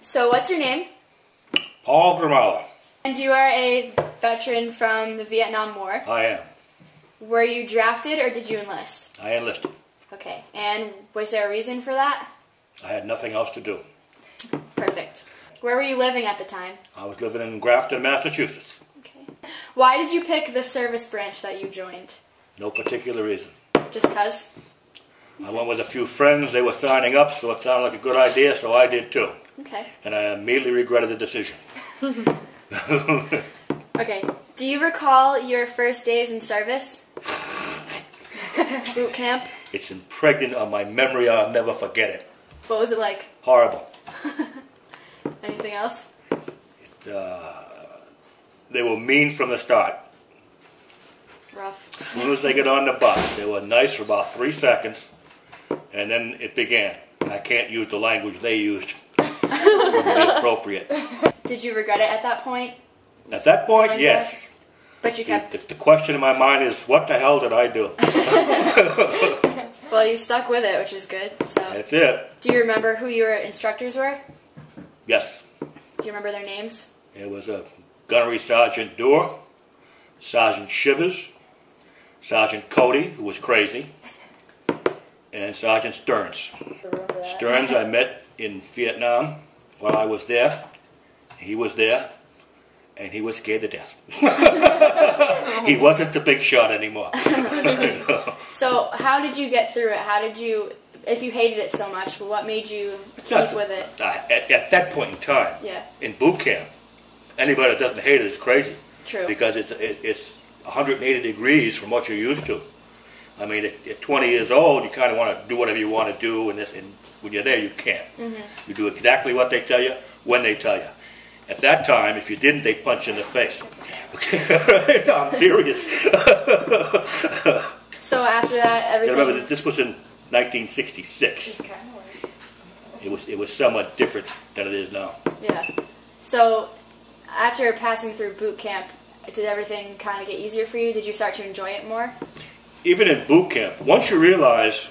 So what's your name? Paul Grimala. And you are a veteran from the Vietnam War. I am. Were you drafted or did you enlist? I enlisted. Okay. And was there a reason for that? I had nothing else to do. Perfect. Where were you living at the time? I was living in Grafton, Massachusetts. Okay. Why did you pick the service branch that you joined? No particular reason. Just 'cause? I went with a few friends. They were signing up, so it sounded like a good idea, so I did too. Okay. And I immediately regretted the decision. Okay. Do you recall your first days in service? Boot camp? It's impregnated on my memory. I'll never forget it. What was it like? Horrible. Anything else? They were mean from the start. Rough. As soon as they get on the bus, they were nice for about 3 seconds, and then it began. And I can't use the language they used. It wouldn't be appropriate. Did you regret it at that point? At that point, yes. But you kept... The question in my mind is, what the hell did I do? Well, you stuck with it, which is good. So. That's it. Do you remember who your instructors were? Yes. Do you remember their names? It was a Gunnery Sergeant Dorr, Sergeant Shivers, Sergeant Cody, who was crazy, and Sergeant Stearns. Stearns I met in Vietnam while I was there. He was there, and he was scared to death. He wasn't the big shot anymore. So how did you get through it? How did you, if you hated it so much, what made you keep with it? At that point in time, yeah. In boot camp, anybody that doesn't hate it is crazy. True. Because it's 180 degrees from what you're used to. I mean, at 20 years old, you kind of want to do whatever you want to do, and when you're there, you can't. Mm-hmm. You do exactly what they tell you, when they tell you. At that time, if you didn't, they'd punch you in the face. Okay, no, I'm serious. So after that, everything... Remember, this was in 1966. Okay. It was somewhat different than it is now. Yeah. So after passing through boot camp, did everything kind of get easier for you? Did you start to enjoy it more? Even in boot camp, once you realize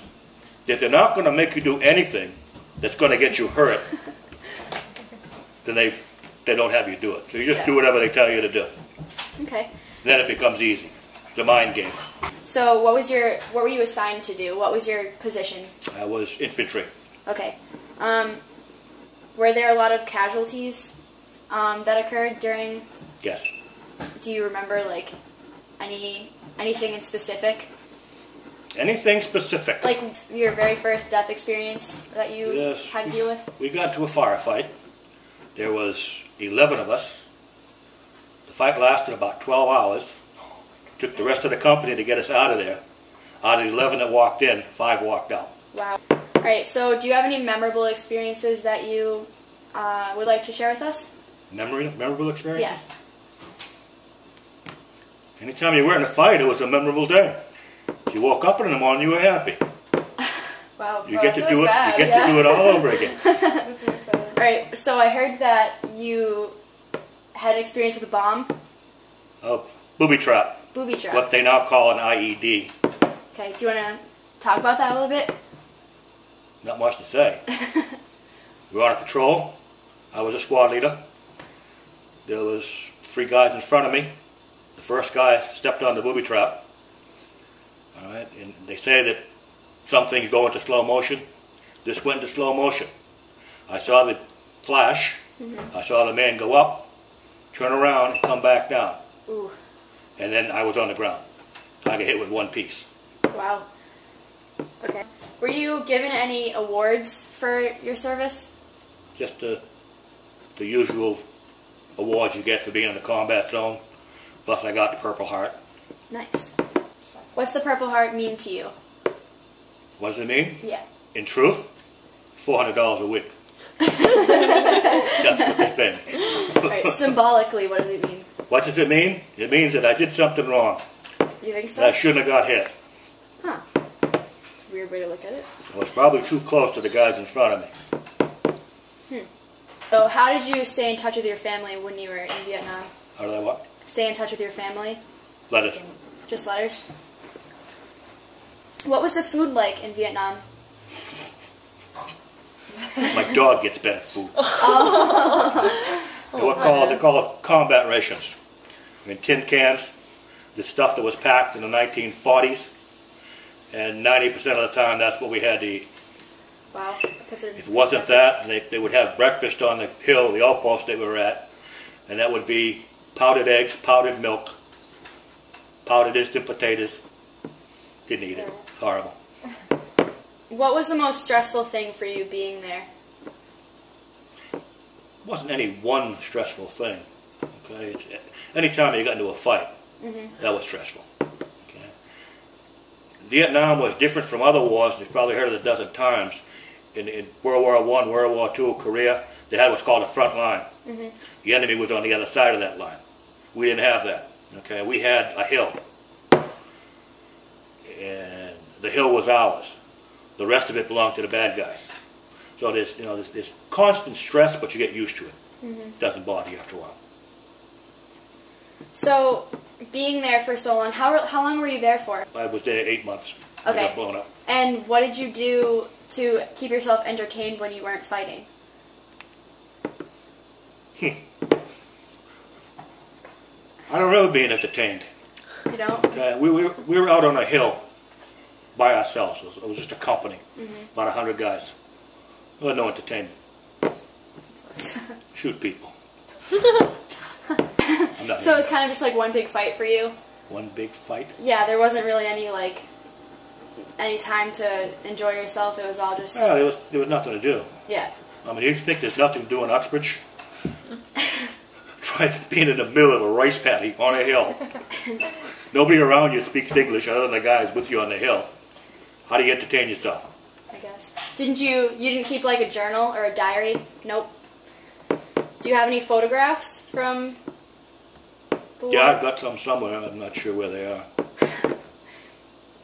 that they're not going to make you do anything that's going to get you hurt, then they don't have you do it. So you just do whatever they tell you to do. Okay. Then it becomes easy. It's a mind game. So what were you assigned to do? What was your position? I was infantry. Okay. Were there a lot of casualties that occurred during... Yes. Do you remember, like, anything in specific? Anything specific? Like your very first death experience that you had to deal with? We got to a firefight. There was 11 of us. The fight lasted about 12 hours. Took the rest of the company to get us out of there. Out of the 11 that walked in, 5 walked out. Wow. All right, so do you have any memorable experiences that you would like to share with us? Memorable experiences? Yeah. Anytime you were in a fight, it was a memorable day. If you woke up in the morning, you were happy. Wow. You get to do it. You get to do it all over again. That's really sad. All right. So I heard that you had an experience with a bomb. Oh, booby trap. Booby trap. What they now call an IED. Okay. Do you want to talk about that a little bit? Not much to say. We were on a patrol. I was a squad leader. There was 3 guys in front of me. The first guy stepped on the booby trap. All right, and they say that some things go into slow motion. This went into slow motion. I saw the flash. I saw the man go up, turn around, and come back down. Ooh. And then I was on the ground. I got hit with 1 piece. Wow. Okay. Were you given any awards for your service? Just the usual awards you get for being in the combat zone. Plus I got the Purple Heart. Nice. What's the Purple Heart mean to you? What does it mean? Yeah. In truth, $400 a week. That's what they pay me. All right, symbolically, what does it mean? What does it mean? It means that I did something wrong. You think so? That I shouldn't have got hit. Huh. Weird way to look at it. I was probably too close to the guys in front of me. So how did you stay in touch with your family when you were in Vietnam? How did I what? Stay in touch with your family? Letters. Just letters? What was the food like in Vietnam? My dog gets better food. They're called combat rations. In tin cans, the stuff that was packed in the 1940s, and 90% of the time that's what we had to eat. Wow. If it wasn't that, they would have breakfast on the hill, the outpost they were at, and that would be powdered eggs, powdered milk, powdered instant potatoes. Didn't eat it. It's horrible. What was the most stressful thing for you being there? It wasn't any one stressful thing. Okay, anytime you got into a fight, that was stressful. Okay, Vietnam was different from other wars. You've probably heard of it a dozen times. In World War I, World War II, Korea, they had what's called a front line. The enemy was on the other side of that line. We didn't have that. Okay, we had a hill, and the hill was ours. The rest of it belonged to the bad guys. So there's constant stress, but you get used to it. It doesn't bother you after a while. So, being there for so long, how long were you there for? I was there 8 months. Okay. I got blown up. And what did you do to keep yourself entertained when you weren't fighting? I don't remember being entertained. You don't? Okay, we were out on a hill by ourselves. It was just a company, about 100 guys. There was no entertainment. Shoot people. I'm not So it was kind of just like one big fight for you? One big fight? Yeah, there wasn't really any time to enjoy yourself. It was all just... Oh, there was nothing to do. Yeah. I mean, you think there's nothing to do in Uxbridge? Try being in the middle of a rice paddy on a hill. Nobody around you speaks English other than the guys with you on the hill. How do you entertain yourself? I guess. You didn't keep like a journal or a diary? Nope. Do you have any photographs from the war? Yeah, I've got some somewhere. I'm not sure where they are.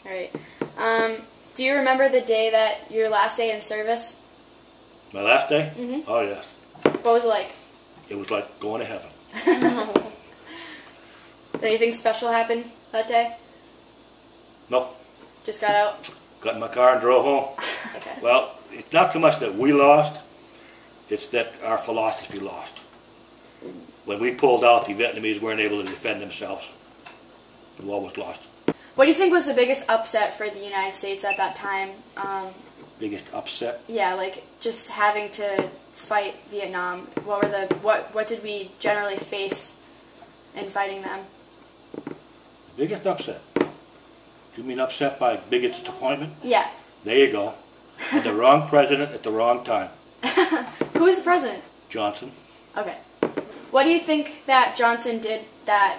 Alright. Do you remember the day that your last day in service? My last day? Oh, yes. What was it like? It was like going to heaven. Did anything special happen that day? No. Just got out? Got in my car and drove home. Okay. Well, it's not so much that we lost, it's that our philosophy lost. When we pulled out, the Vietnamese weren't able to defend themselves. The war was lost. What do you think was the biggest upset for the United States at that time? Biggest upset? Yeah, like just having to fight Vietnam. What did we generally face in fighting them? Biggest upset? You mean upset by biggest disappointment? Yeah. There you go. And the wrong president at the wrong time. Who was the president? Johnson. Okay. What do you think that Johnson did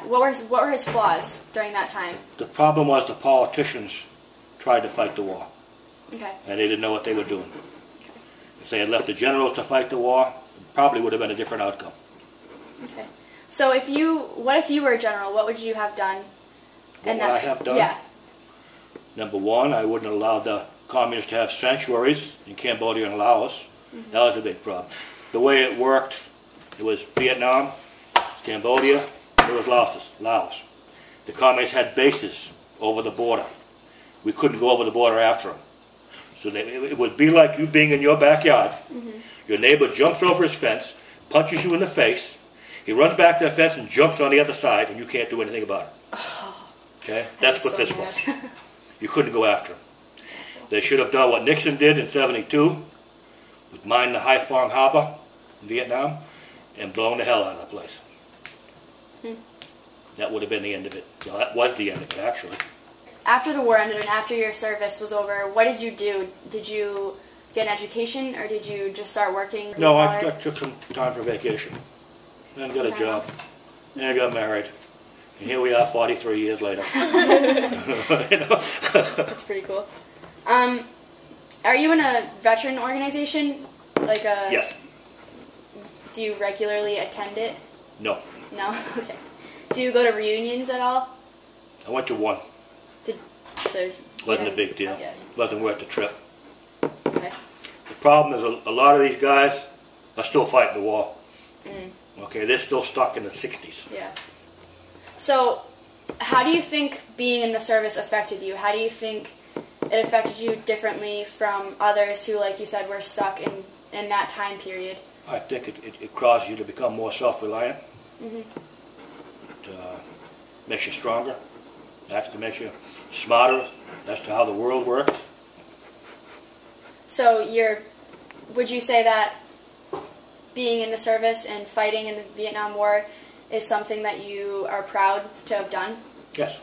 what were his flaws during that time? The problem was the politicians tried to fight the war. Okay. And they didn't know what they were doing. If they had left the generals to fight the war, it probably would have been a different outcome. Okay. So what if you were a general, what would you have done? What would I have done? Yeah. Number one, I wouldn't allow the communists to have sanctuaries in Cambodia and Laos. That was a big problem. The way it worked, it was Vietnam, Cambodia, it was Laos. The communists had bases over the border. We couldn't go over the border after them. So it would be like you being in your backyard. Your neighbor jumps over his fence, punches you in the face. He runs back to the fence and jumps on the other side, and you can't do anything about it. Okay? That's what this was. You couldn't go after him. They should have done what Nixon did in '72, was mine the Haiphong Harbor in Vietnam, and blown the hell out of the place. That would have been the end of it. Well, that was the end of it, actually. After the war ended and after your service was over, what did you do? Did you get an education or did you just start working? No, I took some time for vacation. And got a job. And I got married. And here we are 43 years later. You know? That's pretty cool. Are you in a veteran organization? Yes. Do you regularly attend it? No. No? Okay. Do you go to reunions at all? I went to one. Wasn't a big deal. Yeah. Wasn't worth the trip. Okay. The problem is a lot of these guys are still fighting the war. Okay, they're still stuck in the 60s. Yeah. So, how do you think being in the service affected you? How do you think it affected you differently from others who, like you said, were stuck in in that time period? I think it causes you to become more self-reliant. Mhm. It makes you stronger. It actually makes you smarter as to how the world works. So would you say that being in the service and fighting in the Vietnam War is something that you are proud to have done? Yes.